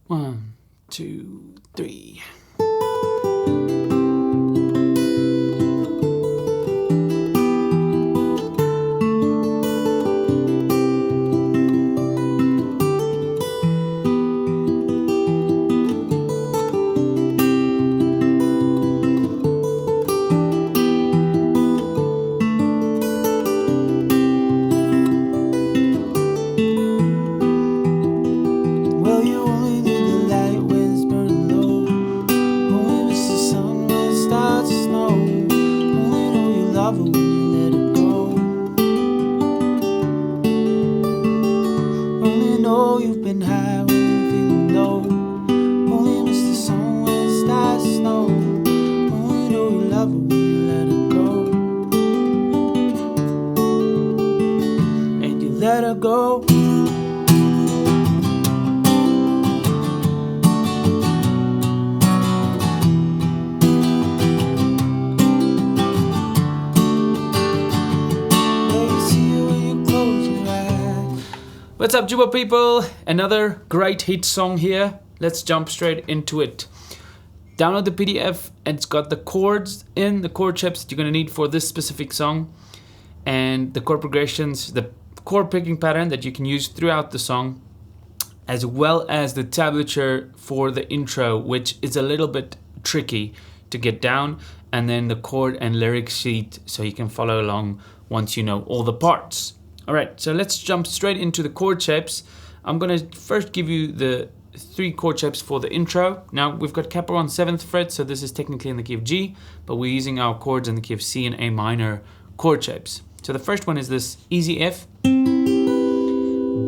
1, 2, 3. Let her go. What's up, Jooba people? Another great hit song here. Let's jump straight into it. Download the PDF, and it's got the chords in, the chord shapes that you're going to need for this specific song, and the chord progressions, the chord picking pattern that you can use throughout the song, as well as the tablature for the intro, which is a little bit tricky to get down, and then the chord and lyric sheet so you can follow along once you know all the parts. Alright, so let's jump straight into the chord shapes. I'm going to first give you the 3 chord shapes for the intro. Now we've got capo on 7th fret, so this is technically in the key of G, but we're using our chords in the key of C and A minor chord shapes. So the first one is this easy F,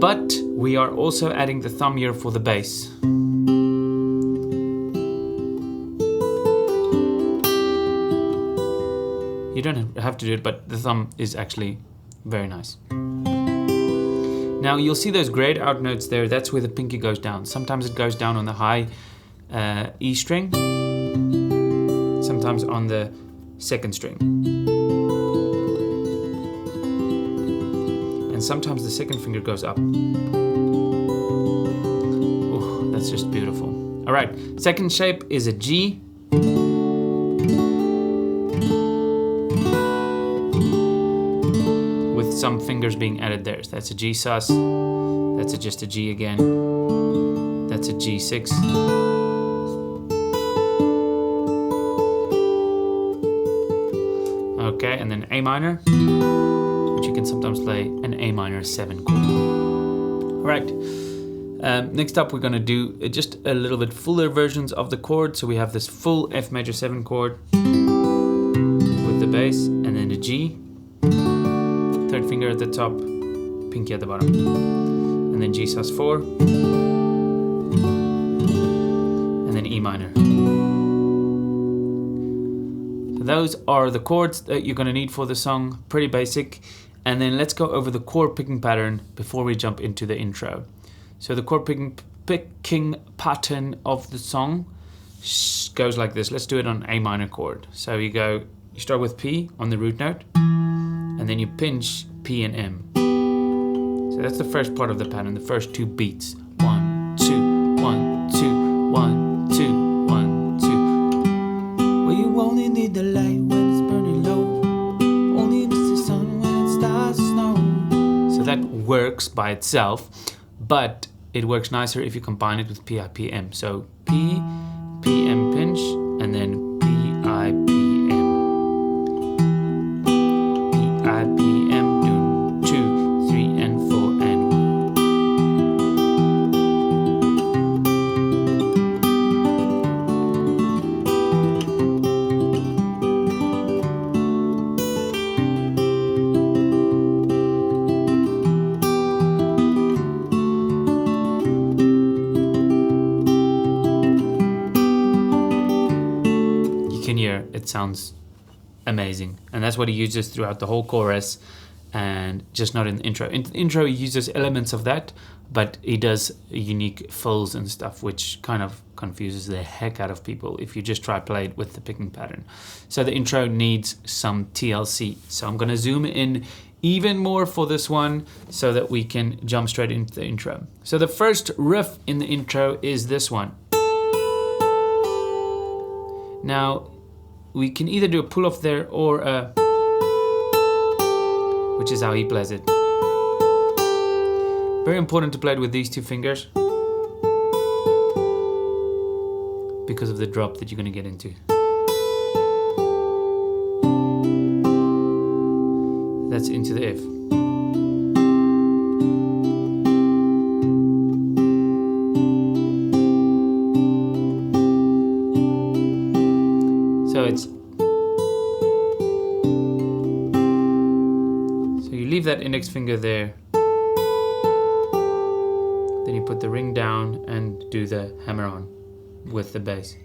but we are also adding the thumb here for the bass. You don't have to do it, but the thumb is actually very nice. Now you'll see those grayed out notes there, that's where the pinky goes down. Sometimes it goes down on the high E string, sometimes on the 2nd string. And sometimes the 2nd finger goes up. Oh, that's just beautiful. All right, second shape is a G. With some fingers being added there. So that's a G sus, that's just a G again, that's a G6. Okay, and then A minor, which you can sometimes play an A minor 7 chord. All right, next up we're going to do just a little bit fuller versions of the chord. So we have this full F major 7 chord with the bass, and then a G, 3rd finger at the top, pinky at the bottom, and then G sus 4, and then E minor. So those are the chords that you're going to need for the song, pretty basic. And then let's go over the chord picking pattern before we jump into the intro. So the chord picking pattern of the song goes like this. Let's do it on A minor chord. So you start with P on the root note, and then you pinch P and M. So that's the first part of the pattern, the first 2 beats. 1, 2, 1, 2, 1, 2, 1, 2. Well, you only need the light when it's burning low. Only miss the sun when it starts to snow. So that works by itself, but it works nicer if you combine it with P, I, P, M. So P, P, M pinch, and then P, I, P, M. P, I, P, M, do 2, 3, and 4, and 1. You can hear it sounds amazing, and that's what he uses throughout the whole chorus, and just not in the intro. In the intro he uses elements of that, but he does unique fills and stuff, which kind of confuses the heck out of people if you just try play it with the picking pattern. So the intro needs some TLC. So I'm going to zoom in even more for this one so that we can jump straight into the intro. So the first riff in the intro is this one. Now, we can either do a pull off there or a, which is how he plays it. Very important to play it with these two fingers because of the drop that you're going to get into. That's into the F. So it's, so you leave that index finger there, then you put the ring down and do the hammer on with the bass.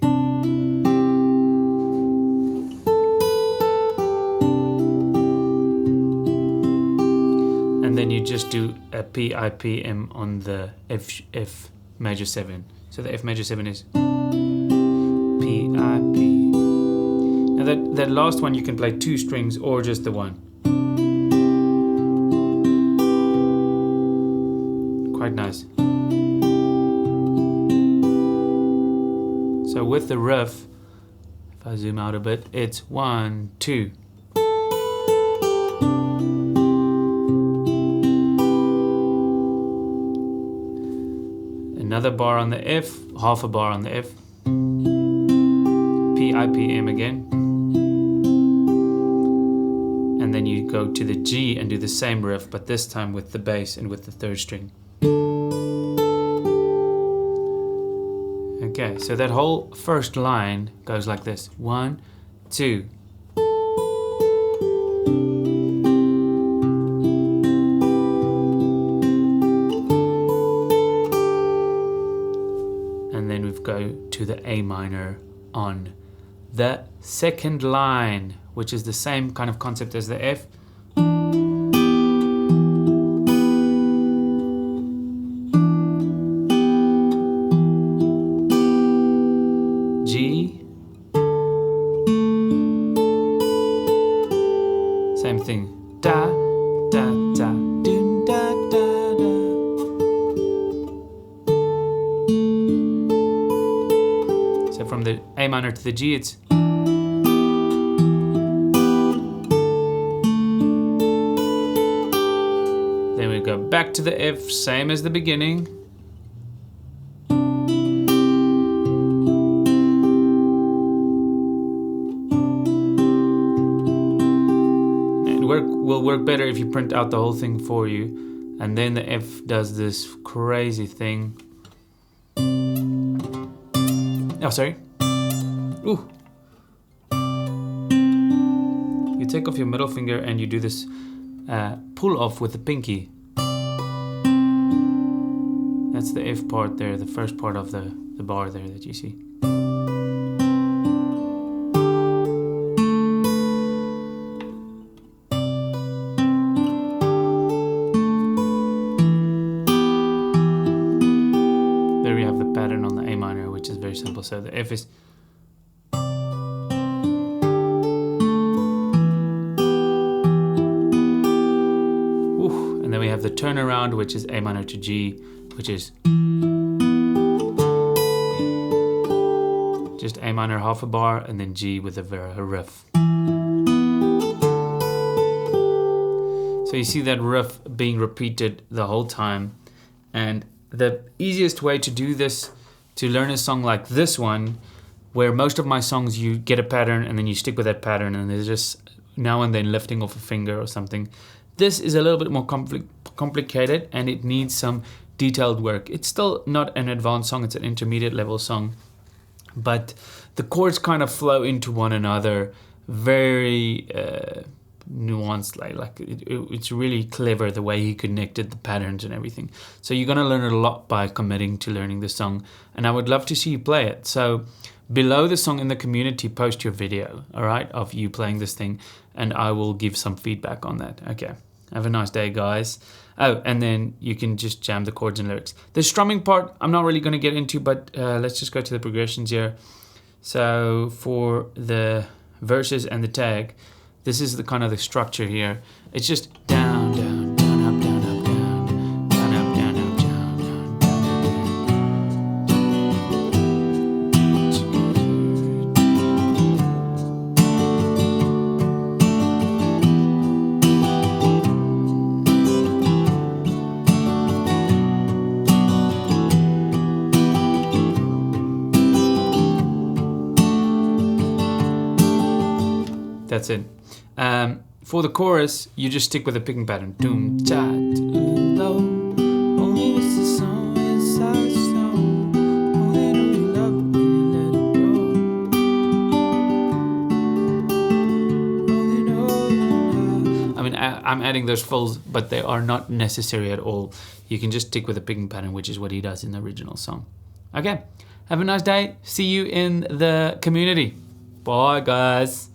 And then you just do a PIPM on the F major 7. So the F major 7 is PIP. Now that last one you can play 2 strings or just the one. Quite nice. So with the riff, if I zoom out a bit, it's 1, 2. Another bar on the F, half a bar on the F. PIPM again. And then you go to the G and do the same riff, but this time with the bass and with the 3rd string. Okay, so that whole first line goes like this. 1, 2. And then we go to the A minor on the 2nd line, which is the same kind of concept as the F. G. Same thing. Da, da, da, dun, da, da, da. So from the A minor to the G, it's then we go back to the F, same as the beginning. Will work better if you print out the whole thing for you, and then the F does this crazy thing. Oh, sorry. Ooh. You take off your middle finger and you do this pull off with the pinky. That's the F part there, the first part of the bar there that you see. Simple. So the F is and then we have the turnaround, which is A minor to G, which is just A minor half a bar and then G with a riff. So you see that riff being repeated the whole time, and the easiest way to do this, to learn a song like this one, where most of my songs you get a pattern and then you stick with that pattern and there's just now and then lifting off a finger or something. This is a little bit more complicated and it needs some detailed work. It's still not an advanced song, it's an intermediate level song, but the chords kind of flow into one another very nuanced, like it's really clever the way he connected the patterns and everything. So you're gonna learn a lot by committing to learning the song, and I would love to see you play it. So below the song in the community, post your video, all right, of you playing this thing, and I will give some feedback on that. Okay, have a nice day, guys. Oh, and then you can just jam the chords and lyrics. The strumming part I'm not really going to get into, but let's just go to the progressions here. So for the verses and the tag, this is the kind of the structure here. It's just down, That's it. For the chorus, you just stick with the picking pattern. Doom, cha, doom, low. Only miss the sun inside the stone. Only know you love it when you let it go. Only know you love. I mean, I'm adding those fills, but they are not necessary at all. You can just stick with the picking pattern, which is what he does in the original song. Okay, have a nice day. See you in the community. Bye, guys.